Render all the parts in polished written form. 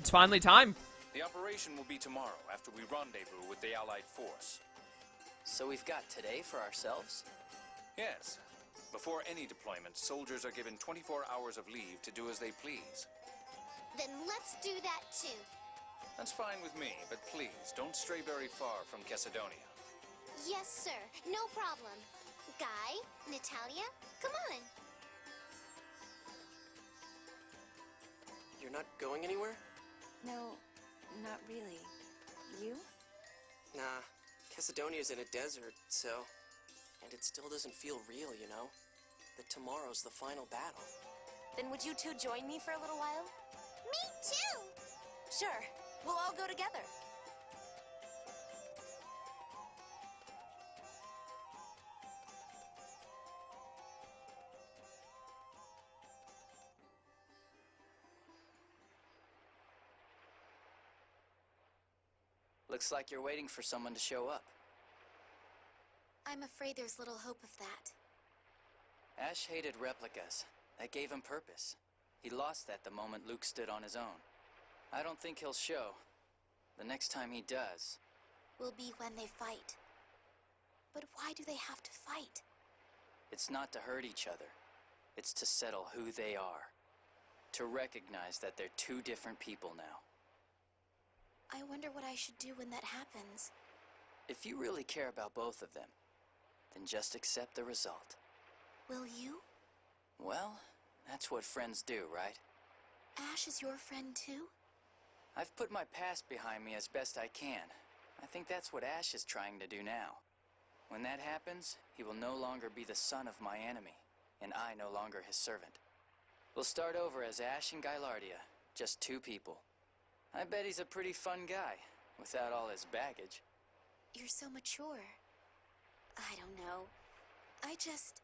It's finally time. The operation will be tomorrow after we rendezvous with the Allied force. So we've got today for ourselves? Yes. Before any deployment, soldiers are given 24 hours of leave to do as they please. Then let's do that too. That's fine with me, but please, don't stray very far from Macedonia. Yes, sir. No problem. Guy, Natalia, come on. You're not going anywhere? No, not really. You? Nah, Macedonia's in a desert, so... And it still doesn't feel real, you know? That tomorrow's the final battle. Then would you two join me for a little while? Me too! Sure. We'll all go together. Looks like you're waiting for someone to show up. I'm afraid there's little hope of that. Ash hated replicas. That gave him purpose. He lost that the moment Luke stood on his own. I don't think he'll show. The next time he does... will be when they fight. But why do they have to fight? It's not to hurt each other. It's to settle who they are. To recognize that they're two different people now. I wonder what I should do when that happens. If you really care about both of them, then just accept the result. Will you? Well, that's what friends do, right? Ash is your friend too? I've put my past behind me as best I can. I think that's what Ash is trying to do now. When that happens, he will no longer be the son of my enemy, and I no longer his servant. We'll start over as Ash and Gylardia, just two people. I bet he's a pretty fun guy, without all his baggage. You're so mature. I don't know. I just...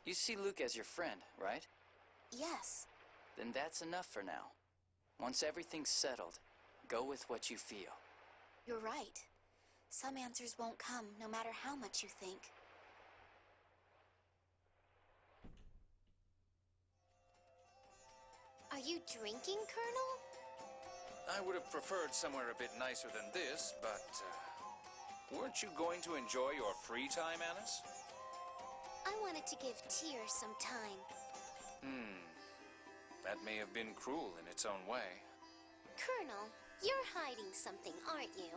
You see Luke as your friend, right? Yes. Then that's enough for now. Once everything's settled, go with what you feel. You're right. Some answers won't come, no matter how much you think. Are you drinking, Colonel? I would have preferred somewhere a bit nicer than this, but... weren't you going to enjoy your free time, Alice? I wanted to give Tyr some time. That may have been cruel in its own way. Colonel, you're hiding something, aren't you?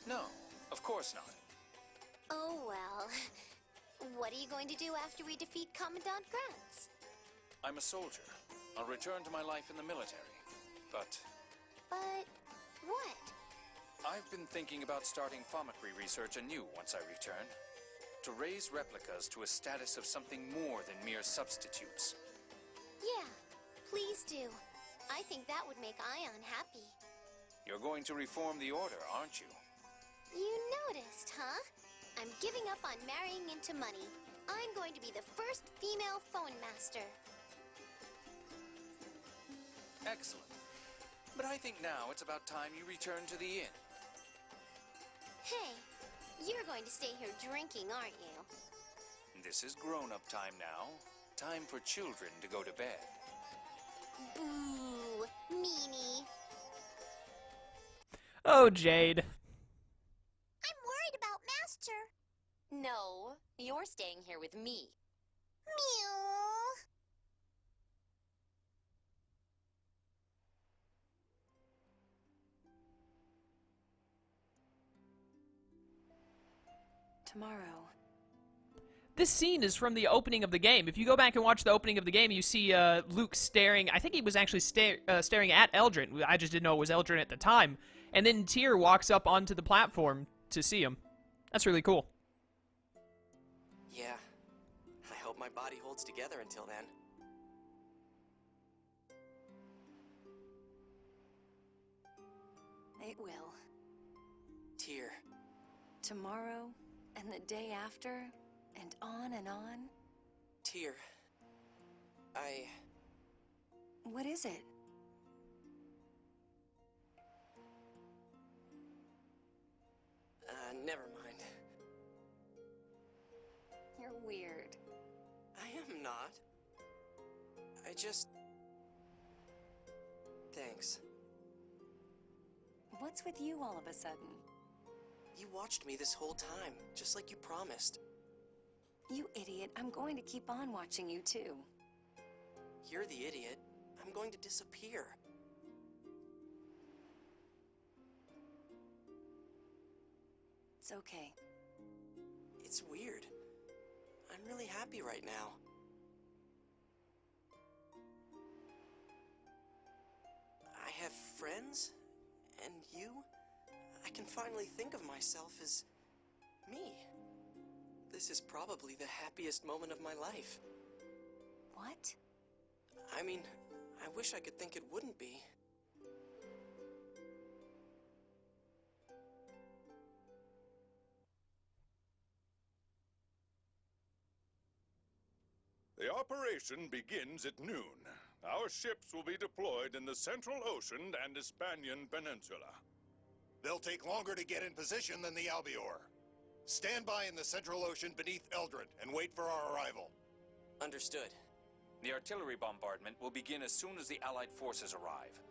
No, of course not. Oh, well. What are you going to do after we defeat Commandant Grants? I'm a soldier. I'll return to my life in the military. But what? I've been thinking about starting Fabre research anew once I return. To raise replicas to a status of something more than mere substitutes. Yeah, please do. I think that would make Ion happy. You're going to reform the Order, aren't you? You noticed, huh? I'm giving up on marrying into money. I'm going to be the first female phone master. Excellent. But I think now it's about time you return to the inn. Hey, you're going to stay here drinking, aren't you? This is grown-up time now. Time for children to go to bed. Boo, meanie. Oh, Jade. I'm worried about Master. No, you're staying here with me. Meow. Tomorrow. This scene is from the opening of the game. If you go back and watch the opening of the game, you see Luke staring. I think he was actually staring at Eldrant. I just didn't know it was Eldrant at the time. And then Tyr walks up onto the platform to see him. That's really cool. Yeah. I hope my body holds together until then. It will. Tyr. Tomorrow, and the day after, and on and on. Tyr. What is it? Never mind. You're weird. I am not. I just... Thanks. What's with you all of a sudden? You watched me this whole time, just like you promised. You idiot, I'm going to keep on watching you too. You're the idiot. I'm going to disappear. It's okay. It's weird. I'm really happy right now. I have friends, and you. I can finally think of myself as me. This is probably the happiest moment of my life. What? I mean, I wish I could think it wouldn't be. The operation begins at noon. Our ships will be deployed in the Central Ocean and Hispanian Peninsula. They'll take longer to get in position than the Albior. Stand by in the Central Ocean beneath Eldrant and wait for our arrival. Understood. The artillery bombardment will begin as soon as the Allied forces arrive.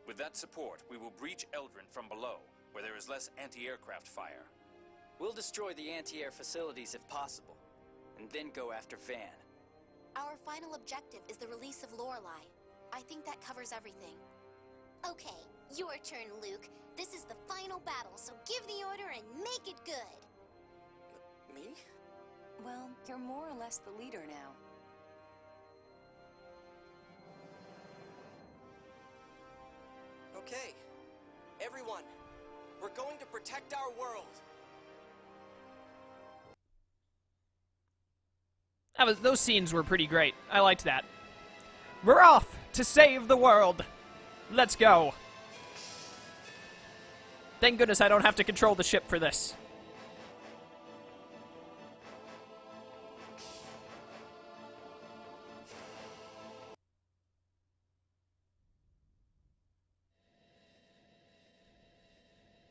With that support, we will breach Eldrant from below, where there is less anti-aircraft fire. We'll destroy the anti-air facilities if possible, and then go after Van. Our final objective is the release of Lorelei. I think that covers everything. Okay, your turn, Luke. This is the final battle, so give the order and make it good. Me? Well, you're more or less the leader now. Okay. Everyone, we're going to protect our world. Those scenes were pretty great. I liked that. We're off to save the world. Let's go. Thank goodness I don't have to control the ship for this.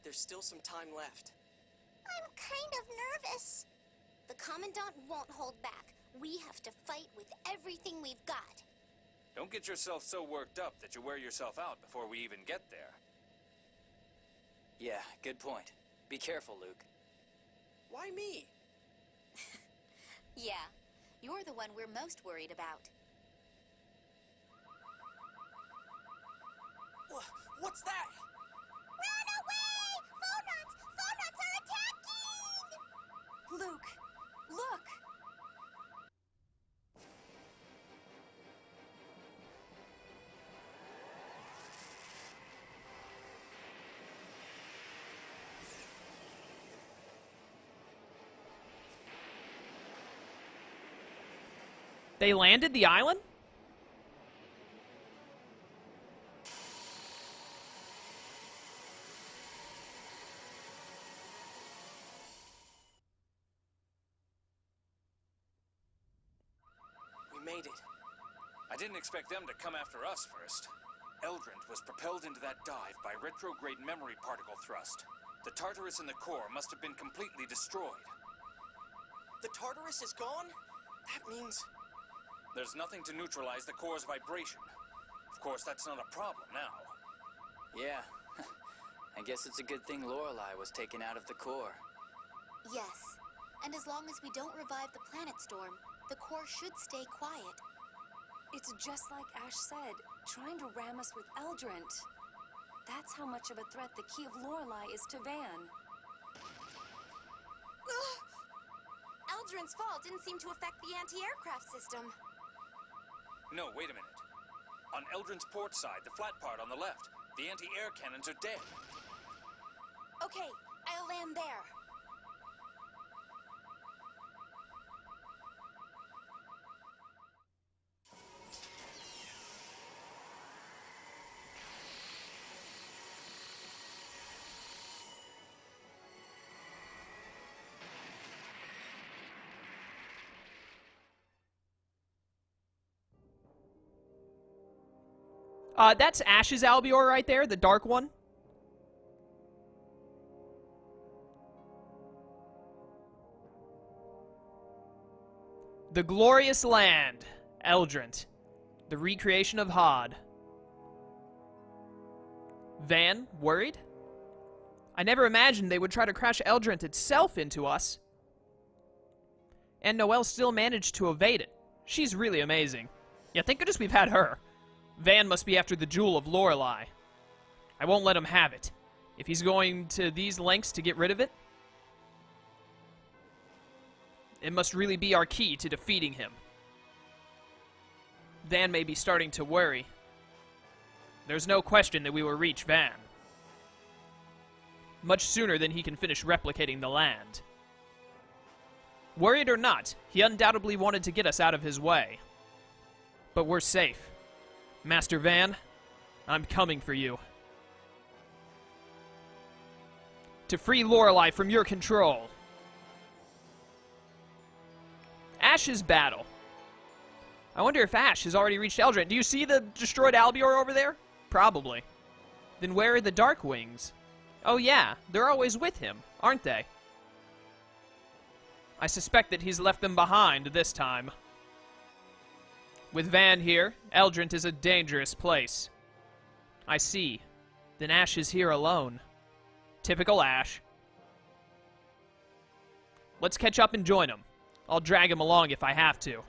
There's still some time left. I'm kind of nervous. The Commandant won't hold back. We have to fight with everything we've got. Don't get yourself so worked up that you wear yourself out before we even get there. Yeah, good point. Be careful, Luke. Why me? Yeah, you're the one we're most worried about. What's that? Run away! Phonons! Phonons are attacking! Luke, look! They landed the island? We made it. I didn't expect them to come after us first. Eldrant was propelled into that dive by retrograde memory particle thrust. The Tartarus in the core must have been completely destroyed. The Tartarus is gone? That means... There's nothing to neutralize the core's vibration. Of course, that's not a problem now. Yeah. I guess it's a good thing Lorelei was taken out of the core. Yes, and as long as we don't revive the planet storm, the core should stay quiet. It's just like Ash said, trying to ram us with Eldrant. That's how much of a threat the key of Lorelei is to Van. Eldrant's fall didn't seem to affect the anti-aircraft system. No, wait a minute. On Eldrant's port side, the flat part on the left, the anti-air cannons are dead. Okay, I'll land there. That's Ash's Albior right there, the dark one. The Glorious Land, Eldrant. The recreation of Hod. Van, worried? I never imagined they would try to crash Eldrant itself into us. And Noelle still managed to evade it. She's really amazing. Yeah, thank goodness we've had her. Van must be after the Jewel of Lorelei. I won't let him have it. If he's going to these lengths to get rid of it, it must really be our key to defeating him. Van may be starting to worry. There's no question that we will reach Van much sooner than he can finish replicating the land. Worried or not, he undoubtedly wanted to get us out of his way. But we're safe. Master Van, I'm coming for you. To free Lorelei from your control. Ash's battle. I wonder if Ash has already reached Eldrant. Do you see the destroyed Albior over there? Probably. Then where are the Dark Wings? Oh yeah, they're always with him, aren't they? I suspect that he's left them behind this time. With Van here, Eldrant is a dangerous place. I see. Then Ash is here alone. Typical Ash. Let's catch up and join him. I'll drag him along if I have to.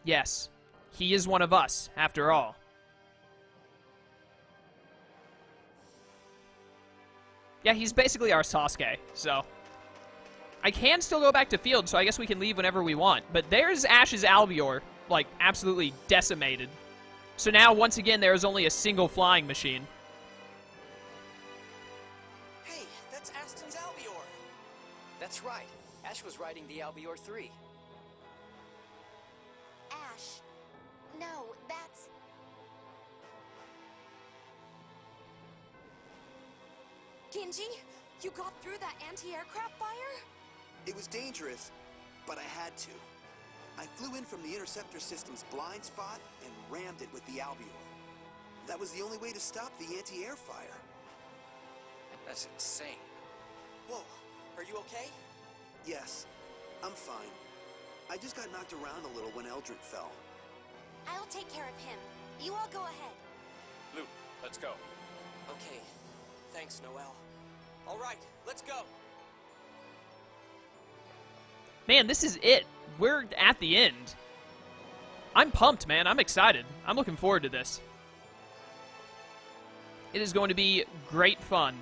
Yes, he is one of us, after all. Yeah, he's basically our Sasuke, so... I can still go back to field, so I guess we can leave whenever we want. But there's Ash's Albior, like, absolutely decimated. So now, once again, there is only a single flying machine. Hey, that's Aston's Albior. That's right. Ash was riding the Albior 3. Ash. No, that's... Genji, you got through that anti-aircraft fire? It was dangerous, but I had to. I flew in from the interceptor system's blind spot and rammed it with the Albior. That was the only way to stop the anti-air fire. That's insane. Whoa, are you okay? Yes, I'm fine. I just got knocked around a little when Eldrant fell. I'll take care of him. You all go ahead. Luke, let's go. Okay, thanks, Noelle. All right, let's go. Man, this is it. We're at the end. I'm pumped, man. I'm excited. I'm looking forward to this. It is going to be great fun.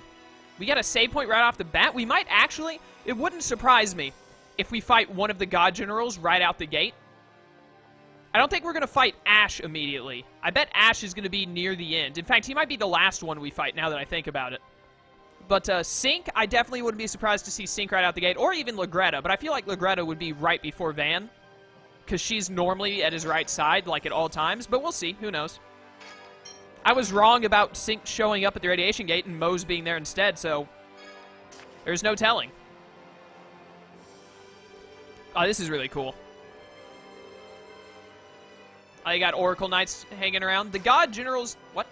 We got a save point right off the bat. We might actually... It wouldn't surprise me if we fight one of the God Generals right out the gate. I don't think we're going to fight Ash immediately. I bet Ash is going to be near the end. In fact, he might be the last one we fight now that I think about it. But Sync, I definitely wouldn't be surprised to see Sync right out the gate, or even Legretta, but I feel like Legretta would be right before Van, because she's normally at his right side, like at all times, but we'll see. Who knows? I was wrong about Sync showing up at the radiation gate and Mose being there instead, so there's no telling. Oh, this is really cool. I got Oracle Knights hanging around. The God Generals... What?